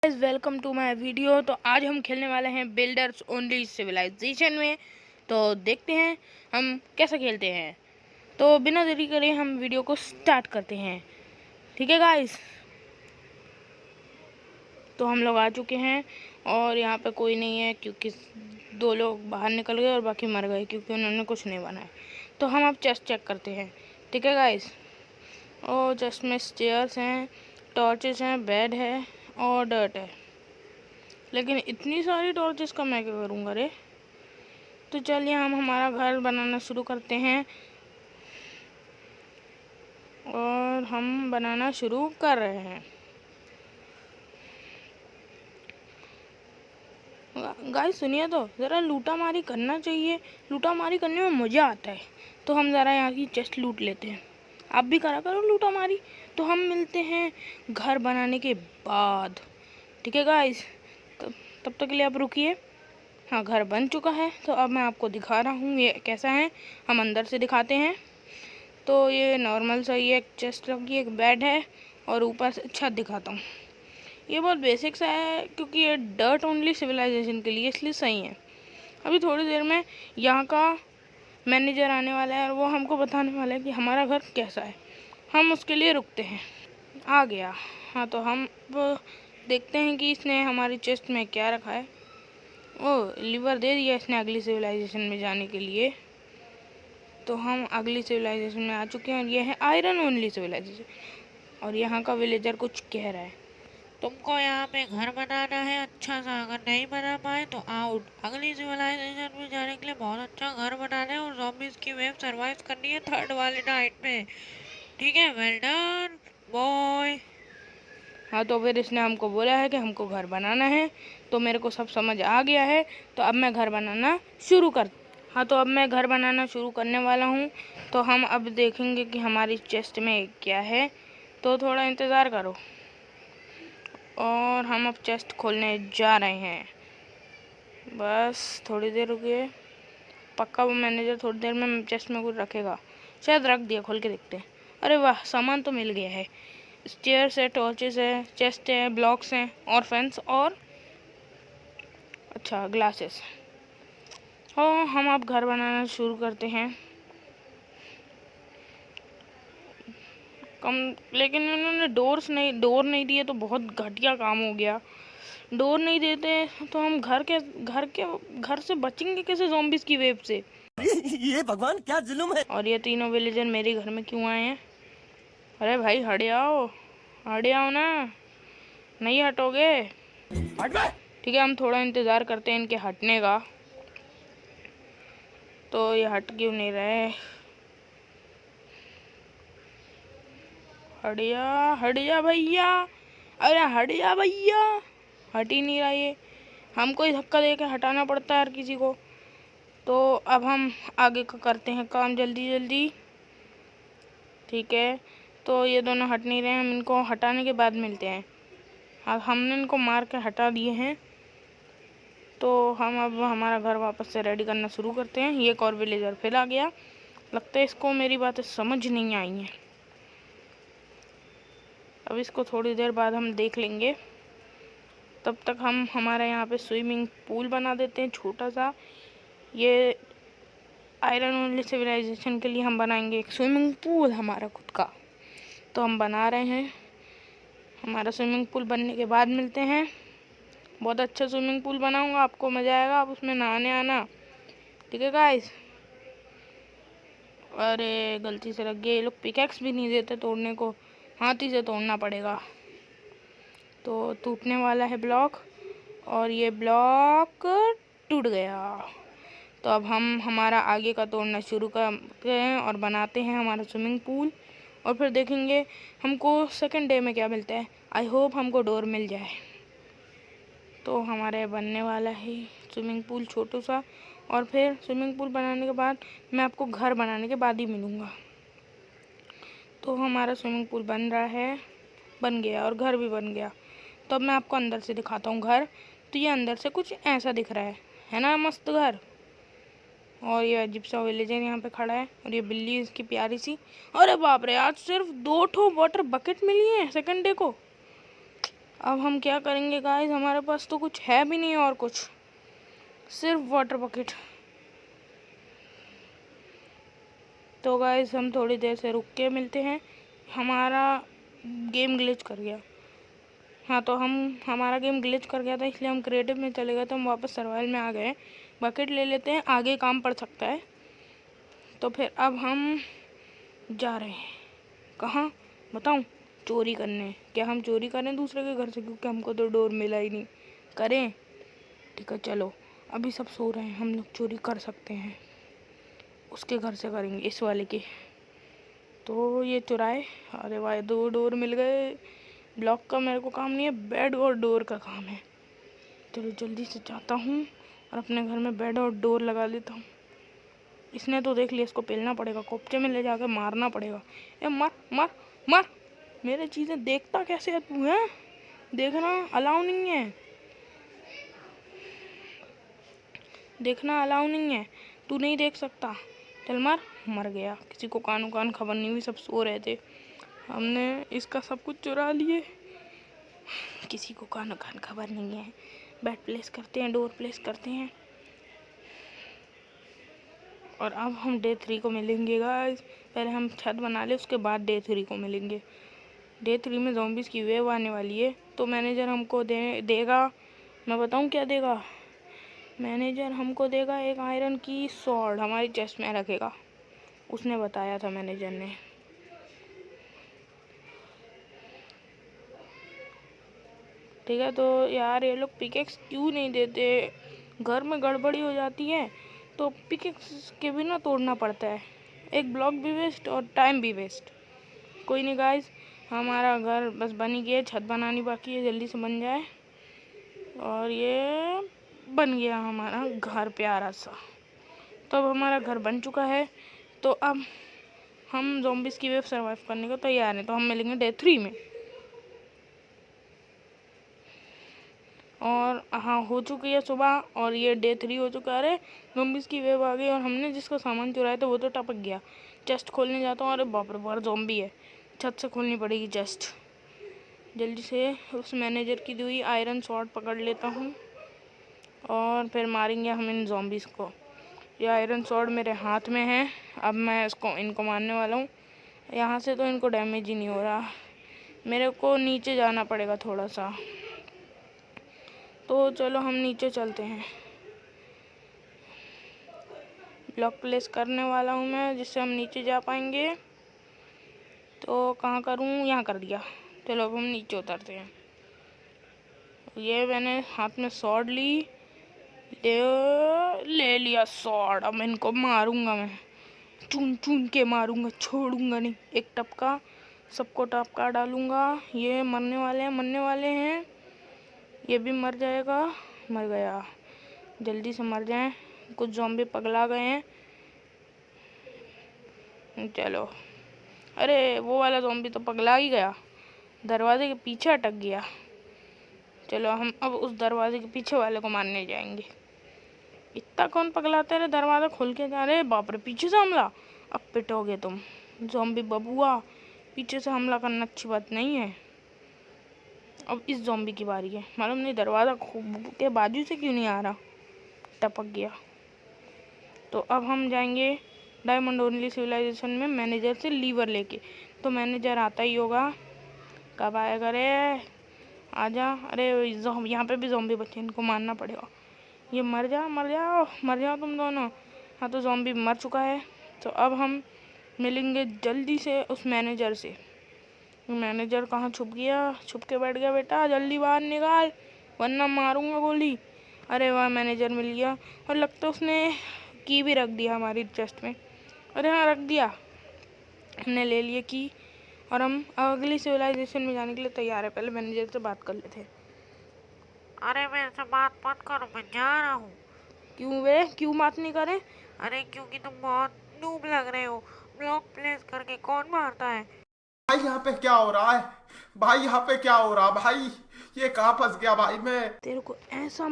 Welcome to my video. तो आज हम खेलने वाले हैं बिल्डर्स ओनली सिविलाइजेशन में। तो देखते हैं हम कैसे खेलते हैं। तो बिना देरी करे हम वीडियो को स्टार्ट करते हैं। ठीक है गाइस। तो हम लोग आ चुके हैं और यहाँ पे कोई नहीं है क्योंकि 2 लोग बाहर निकल गए और बाकी मर गए क्योंकि उन्होंने कुछ नहीं बनाया। तो हम अब चेस्ट चेक करते हैं। ठीक है गाइस। और चेस्ट में स्टेयर्स हैं, टॉर्चेस हैं, बेड है और डर्ट है। लेकिन इतनी सारी टॉर्चेस का मैं क्या करूँगा रे। तो चलिए हम हमारा घर बनाना शुरू करते हैं और हम बनाना शुरू कर रहे हैं। गाइस सुनिए, तो ज़रा लूटा मारी करना चाहिए। लूटा मारी करने में मज़ा आता है। तो हम ज़रा यहाँ की चेस्ट लूट लेते हैं। आप भी करा करो लूटा मारी। तो हम मिलते हैं घर बनाने के बाद। ठीक है गाइस। तब तक के लिए आप रुकिए। हाँ, घर बन चुका है। तो अब मैं आपको दिखा रहा हूँ ये कैसा है। हम अंदर से दिखाते हैं। तो ये नॉर्मल सा ये एक चेस्ट की एक बेड है और ऊपर से छत दिखाता हूँ। ये बहुत बेसिक सा है क्योंकि ये डर्ट ओनली सिविलाइजेशन के लिए, इसलिए सही है। अभी थोड़ी देर में यहाँ का मैनेजर आने वाला है और वो हमको बताने वाला है कि हमारा घर कैसा है। हम उसके लिए रुकते हैं। आ गया। हाँ, तो हम देखते हैं कि इसने हमारी चेस्ट में क्या रखा है। ओह, लीवर दे दिया इसने अगली सिविलाइजेशन में जाने के लिए। तो हम अगली सिविलाइजेशन में आ चुके हैं और ये है आयरन ओनली सिविलाइजेशन। और यहाँ का विलेजर कुछ कह रहा है। तुमको यहाँ पे घर बनाना है अच्छा सा, अगर नहीं बना पाए तो आउट। अगली सिविलाइजेशन में जाने के लिए बहुत अच्छा घर बनाना है और ज़ॉम्बीज़ की वेव सरवाइव करनी है 3rd वाले नाइट में। ठीक है, वेल डन बॉय। हाँ, तो फिर इसने हमको बोला है कि हमको घर बनाना है। तो मेरे को सब समझ आ गया है। तो अब मैं घर बनाना शुरू कर हाँ, तो अब मैं घर बनाना शुरू करने वाला हूँ। तो हम अब देखेंगे कि हमारी चेस्ट में क्या है। तो थोड़ा इंतज़ार करो। और हम अब चेस्ट खोलने जा रहे हैं। बस थोड़ी देर रुकिए। पक्का वो मैनेजर थोड़ी देर में चेस्ट में कुछ रखेगा। शायद रख दिया, खोल के देखते हैं। अरे वाह, सामान तो मिल गया है। स्टेयर्स है, टॉर्चेस है, चेस्ट है, ब्लॉक्स हैं और फेंस और अच्छा ग्लासेस। हाँ, हम अब घर बनाना शुरू करते हैं। लेकिन इन्होंने डोर नहीं दिए तो बहुत घटिया काम हो गया। डोर नहीं देते तो हम घर से बचेंगे कैसे ज़ॉम्बीज़ की वेव से। ये भगवान क्या जुल्म है। और ये तीनों विलेजर मेरे घर में क्यों आए हैं? अरे भाई हट आओ ना। नहीं हटोगे? ठीक है, हम थोड़ा इंतज़ार करते हैं इनके हटने का। तो ये हट क्यों नहीं रहे? हट जा भैया। अरे हट जा भैया। हट ही नहीं रहा ये। हमको ही धक्का दे के हटाना पड़ता है हर किसी को। तो अब हम आगे का करते हैं काम जल्दी जल्दी। ठीक है, तो ये दोनों हट नहीं रहे हैं। हम इनको हटाने के बाद मिलते हैं। हाँ, हमने इनको मार के हटा दिए हैं। तो हम अब हमारा घर वापस से रेडी करना शुरू करते हैं। ये एक और विलेजर फिर आ गया। लगता है इसको मेरी बातें समझ नहीं आई हैं। अब इसको थोड़ी देर बाद हम देख लेंगे। तब तक हम हमारे यहाँ पे स्विमिंग पूल बना देते हैं छोटा सा। ये आयरन ओनली सिविलाइजेशन के लिए हम बनाएंगे एक स्विमिंग पूल हमारा खुद का। तो हम बना रहे हैं। हमारा स्विमिंग पूल बनने के बाद मिलते हैं। बहुत अच्छा स्विमिंग पूल बनाऊंगा, आपको मज़ा आएगा। आप उसमें नहाने आना। ठीक है गाइस। अरे गलती से लग गया। ये लोग पिकैक्स भी नहीं देते तोड़ने को, हाथ ही से तोड़ना पड़ेगा। तो टूटने वाला है ब्लॉक और ये ब्लॉक टूट गया। तो अब हम हमारा आगे का तोड़ना शुरू करते हैं और बनाते हैं हमारा स्विमिंग पूल। और फिर देखेंगे हमको सेकंड डे में क्या मिलता है। आई होप हमको डोर मिल जाए। तो हमारे बनने वाला है स्विमिंग पूल छोटू सा। और फिर स्विमिंग पूल बनाने के बाद मैं आपको घर बनाने के बाद ही मिलूँगा। तो हमारा स्विमिंग पूल बन गया और घर भी बन गया। तो अब मैं आपको अंदर से दिखाता हूँ घर। तो ये अंदर से कुछ ऐसा दिख रहा है ना, मस्त घर। और ये अजीब सा विलेजर यहाँ पे खड़ा है और ये बिल्ली इसकी प्यारी सी। अरे बाप रे, आज सिर्फ 2 वाटर बकेट मिली है सेकंड डे को। अब हम क्या करेंगे गाइस, हमारे पास तो कुछ है भी नहीं और कुछ, सिर्फ वाटर बकेट। तो गाइस हम थोड़ी देर से रुक के मिलते हैं। हमारा गेम ग्लिच कर गया। हाँ, तो हमारा गेम ग्लिच कर गया था, इसलिए हम क्रिएटिव में चले गए, तो हम वापस सर्वाइवल में आ गए। बकेट ले लेते हैं, आगे काम पड़ सकता है। तो फिर अब हम जा रहे हैं, कहाँ बताऊँ? चोरी करने। क्या हम चोरी करें दूसरे के घर से, क्योंकि हमको तो डोर मिला ही नहीं। करें? ठीक है चलो, अभी सब सो रहे हैं, हम लोग चोरी कर सकते हैं। उसके घर से करेंगे, इस वाले के। तो ये चुराए। अरे वाह, 2 डोर मिल गए। ब्लॉक का मेरे को काम नहीं है, बेड और डोर का काम है। चलो जल्दी से जाता हूँ और अपने घर में बेड और डोर लगा लेता हूँ। इसने तो देख लिया, इसको पेलना पड़ेगा, कोपचे में ले जाकर मारना पड़ेगा। ए मार मार मार, मेरे चीज़ें देखता कैसे है तू? है देखना अलाउ नहीं है, देखना अलाउ नहीं है, तू नहीं देख सकता। चल मार। मर गया। किसी को कान खबर नहीं हुई, सब सो रहे थे, हमने इसका सब कुछ चुरा लिए। किसी को कान खबर नहीं है। बेड प्लेस करते हैं, डोर प्लेस करते हैं, और अब हम डे 3 को मिलेंगे गाइस। पहले हम छत बना ले, उसके बाद डे 3 को मिलेंगे। डे 3 में ज़ॉम्बीज़ की वेव आने वाली है, तो मैनेजर हमको देगा, मैं बताऊं क्या देगा? मैनेजर हमको देगा एक आयरन की सॉर्ड, हमारी चेस्ट में रखेगा। उसने बताया था मैनेजर ने। ठीक है, तो यार ये लोग पिकेक्स क्यों नहीं देते? घर में गड़बड़ी हो जाती है तो पिकेक्स के बिना तोड़ना पड़ता है। एक ब्लॉक भी वेस्ट और टाइम भी वेस्ट। कोई नहीं गाइस, हमारा घर बस बन ही गया, छत बनानी बाकी है, जल्दी से बन जाए। और ये बन गया हमारा घर प्यारा सा। तो अब हमारा घर बन चुका है, तो अब हम ज़ॉम्बीज़ की वेव सर्वाइव करने को तैयार हैं। तो हम मिलेंगे डे 3 में। और हाँ, हो चुकी है सुबह और ये डे 3 हो चुका है। ज़ॉम्बीज़ की वेव आ गई और हमने जिसका सामान चुराया था वो तो टपक गया। चेस्ट खोलने जाता हूँ, अरे बाप रे बाप, ज़ॉम्बी है। छत से खोलनी पड़ेगी चेस्ट। जल्दी से उस मैनेजर की दी हुई आयरन सॉर्ड पकड़ लेता हूँ और फिर मारेंगे हम इन ज़ॉम्बीज़ को। ये आयरन सॉर्ड मेरे हाथ में है, अब मैं इनको मारने वाला हूँ। यहाँ से तो इनको डैमेज ही नहीं हो रहा, मेरे को नीचे जाना पड़ेगा थोड़ा सा। तो चलो हम नीचे चलते हैं। ब्लॉक प्लेस करने वाला हूँ मैं, जिससे हम नीचे जा पाएंगे। तो कहाँ करूँ? यहाँ कर दिया। चलो अब हम नीचे उतरते हैं। ये मैंने हाथ में सॉर्ड ली, ले लिया सॉर्ड। अब मैं इनको मारूंगा, मैं चुन चुन के मारूंगा, छोड़ूंगा नहीं। एक टपका, सबको टपका डालूंगा। ये मरने वाले हैं। ये भी मर जाएगा, मर गया। जल्दी से मर जाएं, कुछ ज़ॉम्बी पगला गए हैं। चलो, अरे वो वाला ज़ॉम्बी तो पगला ही गया, दरवाजे के पीछे अटक गया। चलो हम अब उस दरवाजे के पीछे वाले को मारने जाएंगे। इतना कौन पगलाते रहे, दरवाज़ा खोल के जा रहे। बाप रे, पीछे से हमला। अब पिटोगे तुम ज़ॉम्बी बबुआ। पीछे से हमला करना अच्छी बात नहीं है। अब इस ज़ॉम्बी की बारी है। मालूम नहीं दरवाज़ा के बाजू से क्यों नहीं आ रहा, टपक गया। तो अब हम जाएंगे डायमंड ओनली सिविलाइजेशन में मैनेजर से लीवर लेके। तो मैनेजर आता ही होगा, कब आएगा रे? आजा। अरे यहाँ पे भी ज़ॉम्बी बच्चे, इनको मारना पड़ेगा। ये मर जाओ तुम दोनों। हाँ, तो ज़ॉम्बी मर चुका है। तो अब हम मिलेंगे जल्दी से उस मैनेजर से। मैनेजर कहाँ छुप गया? छुप के बैठ गया। बेटा जल्दी बाहर निकाल, वरना मारूंगा गोली। अरे वाह, मैनेजर मिल गया। और लगता है उसने की भी रख दिया हमारी चेस्ट में। अरे हाँ, रख दिया, हमने ले लिया की। और हम अगली सिविलाइजेशन में जाने के लिए तैयार है। पहले मैनेजर से बात कर लेते हैं। अरे मेरे से बात मत करो, मैं जा रहा हूँ। क्यों वे, क्यों बात नहीं करें? अरे क्योंकि तुम बहुत नूब लग रहे हो। ब्लॉक प्लेस करके कौन मारता है? भाई यहाँ पे क्या हो रहा है? भाई यहाँ पे क्या हो रहा है भाई? ये कहाँ फंस गया भाई मैं? तेरे को ऐसा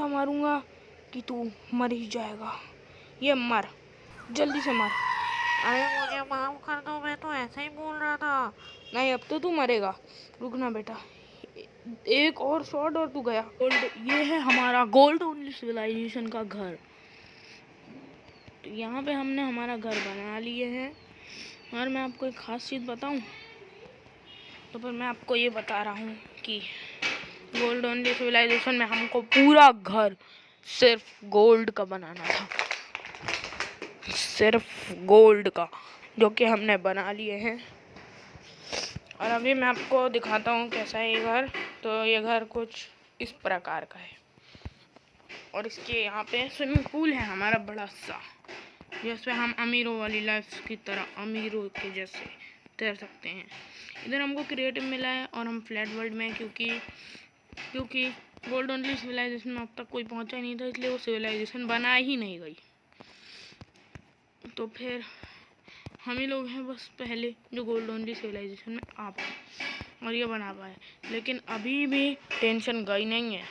मारूंगा कि तू मर ही जाएगा। ये मर, जल्दी से मर। अरे मुझे माफ कर दो, मैं तो ऐसे ही बोल रहा था। नहीं, अब तो तू मरेगा। रुकना बेटा, एक और शॉट और तू गया। गोल्ड, ये है हमारा गोल्ड ओनली सिविलाइजेशन का घर। तो यहाँ पे हमने हमारा घर बना लिए हैं। और मैं आपको एक ख़ास चीज़ बताऊँ तो फिर मैं आपको ये बता रहा हूँ कि गोल्ड ओनली सिविलाइजेशन में हमको पूरा घर सिर्फ गोल्ड का बनाना था, सिर्फ गोल्ड का, जो कि हमने बना लिए हैं। और अभी मैं आपको दिखाता हूँ कैसा है ये घर। तो ये घर कुछ इस प्रकार का है और इसके यहाँ पे स्विमिंग पूल है हमारा बड़ा सा, जिसमें हम अमीरों वाली लाइफ की तरह अमीरों के जैसे तैर सकते हैं। इधर हमको क्रिएटिव मिला है और हम फ्लैट वर्ल्ड में, क्योंकि गोल्ड ओनली सिविलाइजेशन में अब तक कोई पहुंचा ही नहीं था, इसलिए वो सिविलाइजेशन बना ही नहीं गई। तो फिर हम ही लोग हैं बस पहले जो गोल्ड ओनली सिविलाइजेशन में आ पाए और ये बना पाए। लेकिन अभी भी टेंशन गई नहीं है।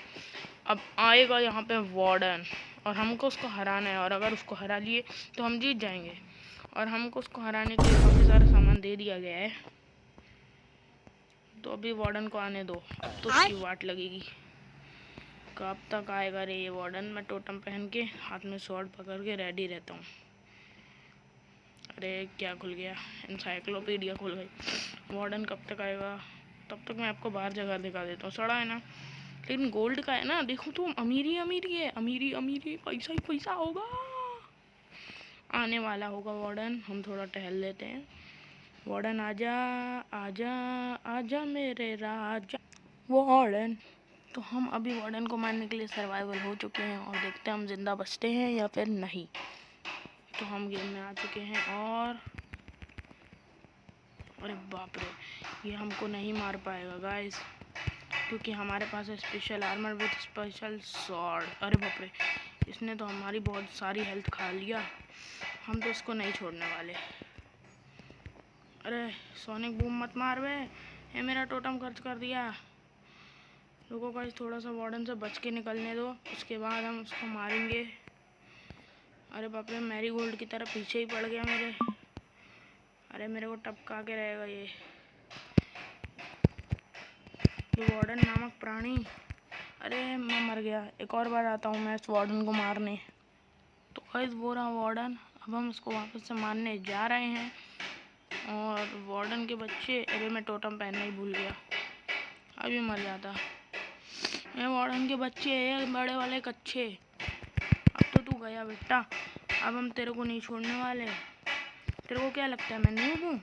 अब आएगा यहाँ पे वार्डन और हमको उसको हराना है, और अगर उसको हरा लिए तो हम जीत जाएंगे। और हमको उसको हराने के लिए काफ़ी सारा सामान दे दिया गया है। तो अभी वार्डन को आने दो, अब तो उसकी वाट लगेगी। कब तक आएगा रे ये वार्डन। मैं टोटम पहन के हाथ में स्वॉर्ड पकड़ के रेडी रहता हूँ। अरे क्या खुल गया, इंसाइक्लोपीडिया खुल गई। वार्डन कब तक आएगा? तब तक मैं आपको बाहर जगह दिखा देता हूँ। सड़ा है ना, लेकिन गोल्ड का है ना। देखो तो अमीरी अमीरी है, अमीरी अमीरी, पैसा ही पैसा होगा। आने वाला होगा वार्डन। हम थोड़ा टहल लेते हैं। वार्डन आजा आजा आजा मेरे राजा वार्डन। तो हम अभी वार्डन को मारने के लिए सर्वाइवल हो चुके हैं और देखते हैं हम जिंदा बचते हैं या फिर नहीं। तो हम गेम में आ चुके हैं और अरे बाप रे, ये हमको नहीं मार पाएगा गाइस, क्योंकि हमारे पास है special armour with special sword. अरे बाप रे, इसने तो हमारी बहुत सारी हेल्थ खा लिया। हम तो इसको नहीं छोड़ने वाले। अरे सोनिक बूम मत मार बे, ये मेरा टोटम खर्च कर दिया। रुको गाइस, थोड़ा सा वार्डन से बच के निकलने दो, उसके बाद हम उसको मारेंगे। अरे बाप रे, मैरी गोल्ड की तरह पीछे ही पड़ गया मेरे। अरे मेरे को टपका के रहेगा ये वार्डन नामक प्राणी। अरे मैं मर गया। एक और बार आता हूँ मैं इस वार्डन को मारने। तो गाइस वो रहा वार्डन। अब हम इसको वापस से मारने जा रहे हैं। और वार्डन के बच्चे, अरे मैं टोटम पहनना ही भूल गया, अभी मर जाता। ये वार्डन के बच्चे हैं बड़े वाले कच्चे। अब तो तू गया बेटा, अब हम तेरे को नहीं छोड़ने वाले। तेरे को क्या लगता है मैं नूब हूँ?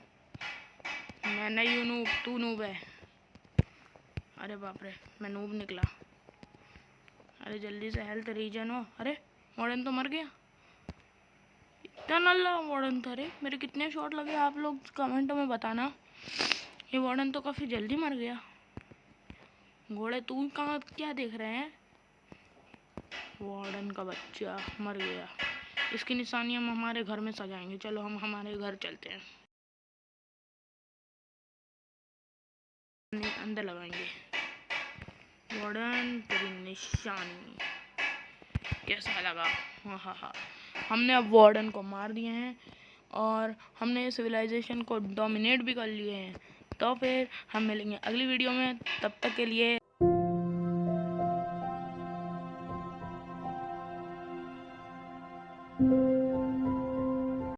मैं नहीं हूँ नूब, तू नूब है। अरे बाप रे, मैं नूब निकला। अरे जल्दी से हेल्थ रीजन हो। अरे वार्डन तो मर गया। इतना नल्ला वार्डन था रे। मेरे कितने शॉट लगे आप लोग कमेंटों में बताना। ये वार्डन तो काफ़ी जल्दी मर गया। घोड़े तू कहाँ क्या देख रहे हैं? वार्डन का बच्चा मर गया। इसकी निशानी हम हमारे घर में सजाएंगे। चलो हम हमारे घर चलते हैं, अंदर लगाएंगे। वार्डन तेरी निशानी कैसा लगा? हाँ हाँ, हमने अब वार्डन को मार दिए हैं और हमने सिविलाइजेशन को डोमिनेट भी कर लिए हैं। तो फिर हम मिलेंगे अगली वीडियो में, तब तक के लिए